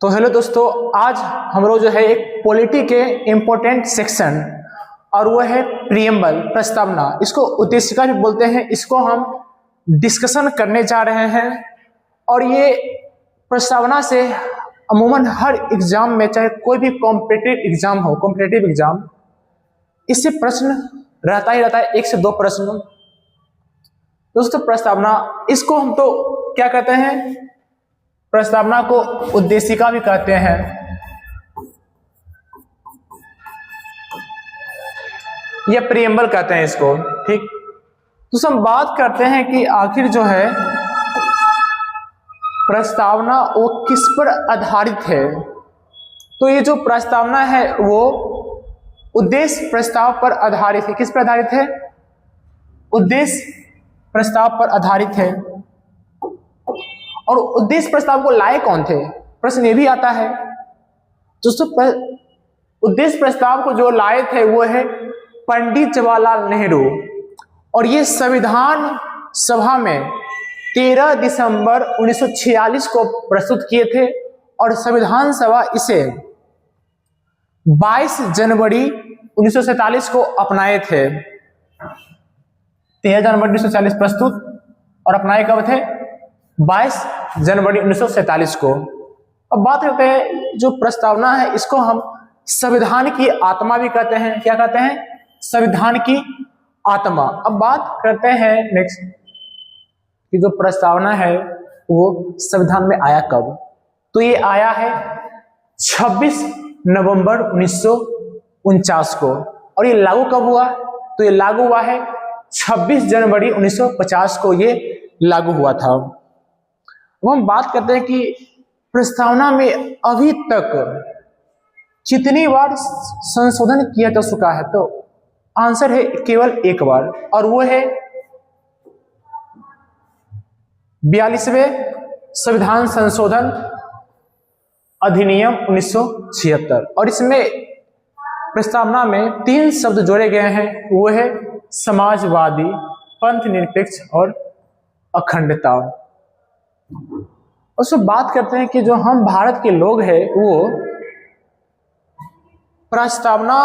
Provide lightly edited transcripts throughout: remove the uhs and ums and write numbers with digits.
तो हेलो दोस्तों, आज हम लोग जो है एक पॉलिटी के इम्पोर्टेंट सेक्शन और वो है प्रीएम्बल प्रस्तावना, इसको उद्देशिका भी बोलते हैं। इसको हम डिस्कशन करने जा रहे हैं और ये प्रस्तावना से अमूमन हर एग्जाम में, चाहे कोई भी कॉम्पिटिटिव एग्जाम हो, कॉम्पिटिटिव एग्जाम, इससे प्रश्न रहता ही रहता है, 1 से 2 प्रश्न। दोस्तों प्रस्तावना, इसको हम तो क्या कहते हैं, प्रस्तावना को उद्देशिका भी कहते हैं। या प्रीएम्बल कहते हैं इसको, ठीक। तो हम बात करते हैं कि आखिर जो है प्रस्तावना वो किस पर आधारित है। तो ये जो प्रस्तावना है वो उद्देश्य प्रस्ताव पर आधारित है। किस पर आधारित है? उद्देश्य प्रस्ताव पर आधारित है। और उद्देश्य प्रस्ताव को लाए कौन थे, प्रश्न ये भी आता है। दोस्तों उद्देश्य प्रस्ताव को जो लाए थे वो है पंडित जवाहरलाल नेहरू, और ये संविधान सभा में 13 दिसंबर 1946 को प्रस्तुत किए थे और संविधान सभा इसे 22 जनवरी 1947 को अपनाए थे। 13 जनवरी 1947 प्रस्तुत और अपनाए कब थे? 22 जनवरी 1947 को। अब बात करते हैं, जो प्रस्तावना है इसको हम संविधान की आत्मा भी कहते हैं। क्या कहते हैं? संविधान की आत्मा। अब बात करते हैं नेक्स्ट कि जो प्रस्तावना है वो संविधान में आया कब। तो ये आया है 26 नवंबर 1949 को। और ये लागू कब हुआ? तो ये लागू हुआ है 26 जनवरी 1950 को, ये लागू हुआ था। अब हम बात करते हैं कि प्रस्तावना में अभी तक कितनी बार संशोधन किया जा चुका है। तो आंसर है केवल 1 बार, और वो है 42वें संविधान संशोधन अधिनियम 1976। और इसमें प्रस्तावना में 3 शब्द जोड़े गए हैं, वो है समाजवादी, पंथ निरपेक्ष और अखंडता। उसमें बात करते हैं कि जो हम भारत के लोग हैं वो प्रस्तावना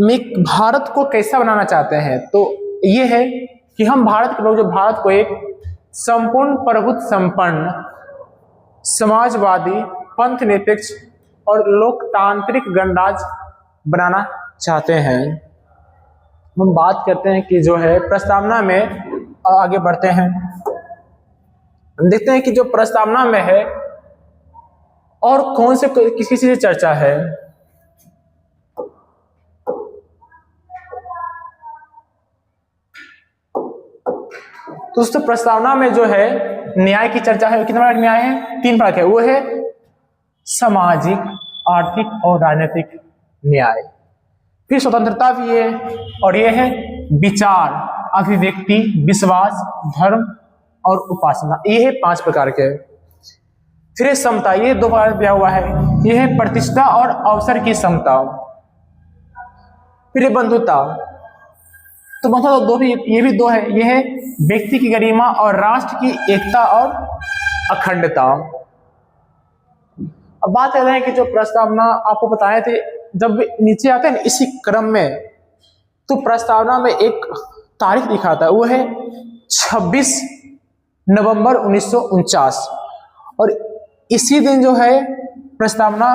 में भारत को कैसा बनाना चाहते हैं। तो ये है कि हम भारत के लोग जो भारत को एक संपूर्ण प्रभुत्व संपन्न, समाजवादी, पंथ निरपेक्ष और लोकतांत्रिक गणराज्य बनाना चाहते हैं। हम बात करते हैं कि जो है प्रस्तावना में, आगे बढ़ते हैं, देखते हैं कि जो प्रस्तावना में है और कौन से किसी से चर्चा है। दोस्तों प्रस्तावना में जो है न्याय की चर्चा है। कितने प्रकार के न्याय है? 3 प्रकार के। वो है सामाजिक, आर्थिक और राजनीतिक न्याय। फिर स्वतंत्रता भी है, और ये है विचार, अभिव्यक्ति, विश्वास, धर्म और उपासना। ये है 5 प्रकार के। फिर है समता, ये 2 प्रकार दिया हुआ है। ये है प्रतिष्ठा और अवसर की समता। फिर है बंधुता, तो बंधुता 2 भी, ये भी 2 है। ये है व्यक्ति की गरिमा और राष्ट्र की एकता और अखंडता। अब बात कर रहे हैं कि जो प्रस्तावना आपको बताए थे, जब नीचे आते हैं ना इसी क्रम में, तो प्रस्तावना में एक तारीख दिखाता है, वो है 26 नवंबर 1949। और इसी दिन जो है प्रस्तावना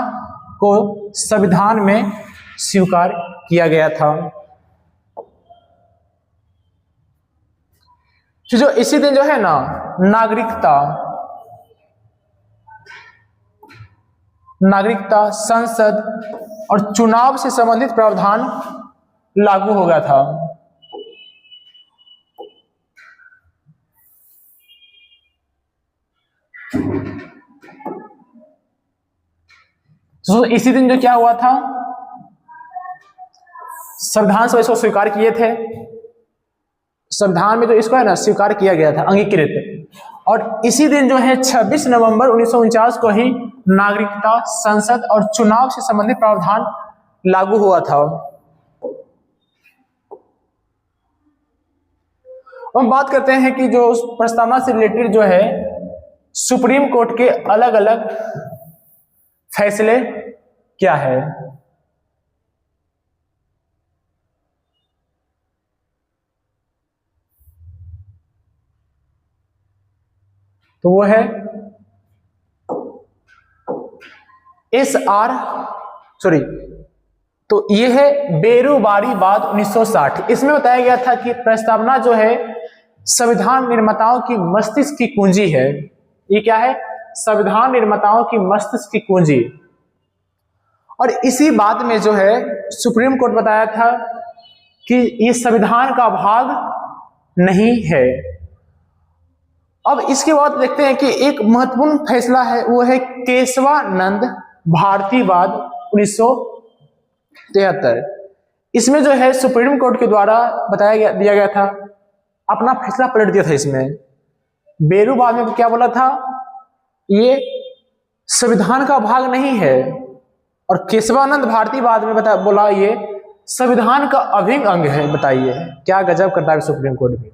को संविधान में स्वीकार किया गया था। तो जो इसी दिन जो है ना नागरिकता, संसद और चुनाव से संबंधित प्रावधान लागू हो गया था। तो इसी दिन जो क्या हुआ था, संविधान सभा इसको स्वीकार किए थे। संविधान में जो इसको है ना स्वीकार किया गया था, अंगीकृत। और इसी दिन जो है 26 नवंबर 1949 को ही नागरिकता, संसद और चुनाव से संबंधित प्रावधान लागू हुआ था। हम बात करते हैं कि जो प्रस्तावना से रिलेटेड जो है सुप्रीम कोर्ट के अलग अलग फैसले क्या है? तो वो है सॉरी, तो ये है बेरोबारीवाद 1960। इसमें बताया गया था कि प्रस्तावना जो है संविधान निर्माताओं की मस्तिष्क की कुंजी है। ये क्या है? संविधान निर्माताओं की मस्तिष्क की कुंजी। और इसी बात में जो है सुप्रीम कोर्ट बताया था कि ये संविधान का भाग नहीं है। अब इसके बाद देखते हैं कि एक महत्वपूर्ण फैसला है, वो है केशवानंद भारतीवाद 1973। इसमें जो है सुप्रीम कोर्ट के द्वारा दिया गया था, अपना फैसला पलट दिया था। इसमें बेरोबाद में क्या बोला था? ये संविधान का भाग नहीं है। और केशवानंद भारतीवाद में बोला ये संविधान का अभिन्न अंग है। बताइए क्या गजब करता है सुप्रीम कोर्ट भी।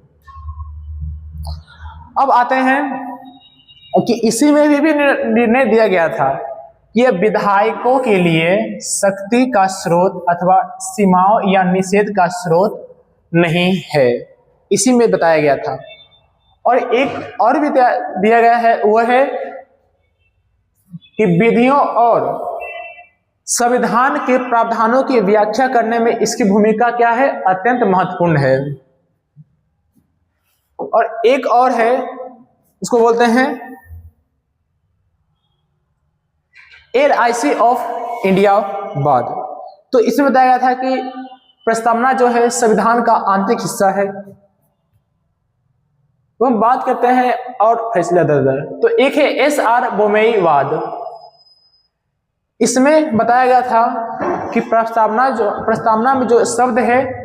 अब आते हैं कि इसी में भी निर्णय दिया गया था कि विधायकों के लिए शक्ति का स्रोत अथवा सीमाओं या निषेध का स्रोत नहीं है। इसी में बताया गया था। और एक और भी दिया गया है, वह है कि विधियों और संविधान के प्रावधानों की व्याख्या करने में इसकी भूमिका क्या है? अत्यंत महत्वपूर्ण है। और एक और है, उसको बोलते हैं LIC ऑफ इंडिया वाद। तो इसमें बताया गया था कि प्रस्तावना जो है संविधान का आंतरिक हिस्सा है। तो हम बात करते हैं और फैसला दर। तो एक है SR बोमई-वाद। इसमें बताया गया था कि प्रस्तावना में जो शब्द है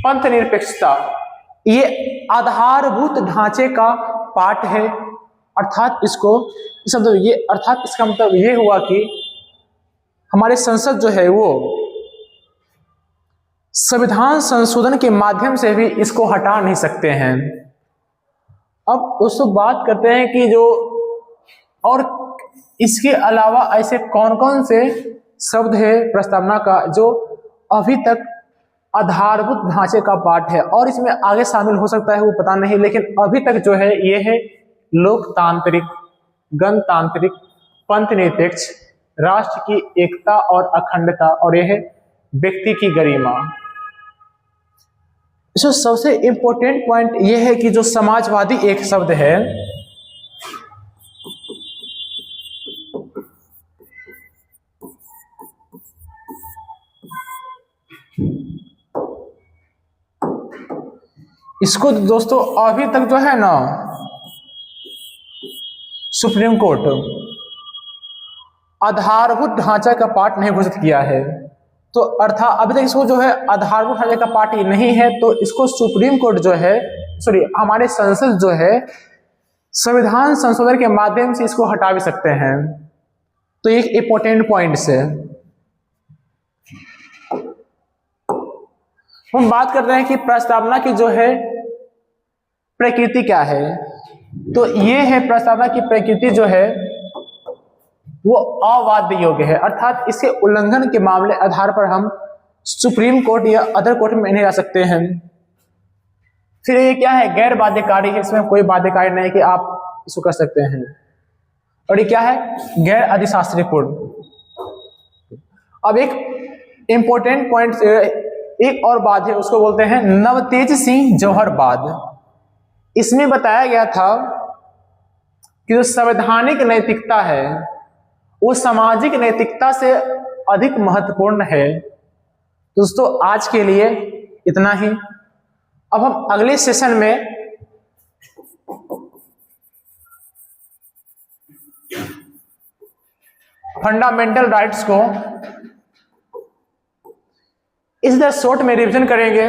पंथ निरपेक्षता, ये आधारभूत ढांचे का पाठ है। अर्थात इसका मतलब ये हुआ कि हमारे संसद जो है वो संविधान संशोधन के माध्यम से भी इसको हटा नहीं सकते हैं। अब दोस्तों बात करते हैं कि जो और इसके अलावा ऐसे कौन कौन से शब्द है प्रस्तावना का जो अभी तक आधारभूत ढांचे का पार्ट है, और इसमें आगे शामिल हो सकता है वो पता नहीं, लेकिन अभी तक जो है ये है लोकतांत्रिक, गणतांत्रिक, पंथ निरपेक्ष, राष्ट्र की एकता और अखंडता, और यह है व्यक्ति की गरिमा। इसमें सबसे इंपॉर्टेंट पॉइंट यह है कि जो समाजवादी एक शब्द है, इसको दोस्तों अभी तक जो है ना सुप्रीम कोर्ट आधारभूत ढांचा का पार्ट नहीं घोषित किया है। तो अर्थात अभी तक इसको जो है आधारभूत ढांचे का पार्ट ही नहीं है, तो इसको सुप्रीम कोर्ट जो है हमारे संसद जो है संविधान संशोधन के माध्यम से इसको हटा भी सकते हैं। तो एक इंपॉर्टेंट पॉइंट से हम बात करते हैं कि प्रस्तावना की जो है प्रकृति क्या है। तो ये है प्रस्तावना की प्रकृति जो है वो अवाद्य योग्य है, अर्थात इसके उल्लंघन के मामले आधार पर हम सुप्रीम कोर्ट या अदर कोर्ट में नहीं जा सकते हैं। फिर ये क्या है? गैर बाध्यकारी है, इसमें कोई बाध्यकारी नहीं कि आप इसको कर सकते हैं। और ये क्या है? गैर अधिशास्त्रीपूर्ण। अब एक इंपॉर्टेंट पॉइंट एक और बात है, उसको बोलते हैं नवतेज सिंह जौहर वाद। इसमें बताया गया था कि जो संवैधानिक नैतिकता है वो सामाजिक नैतिकता से अधिक महत्वपूर्ण है। दोस्तों आज के लिए इतना ही। अब हम अगले सेशन में फंडामेंटल राइट्स को इस शॉर्ट में रिवीजन करेंगे।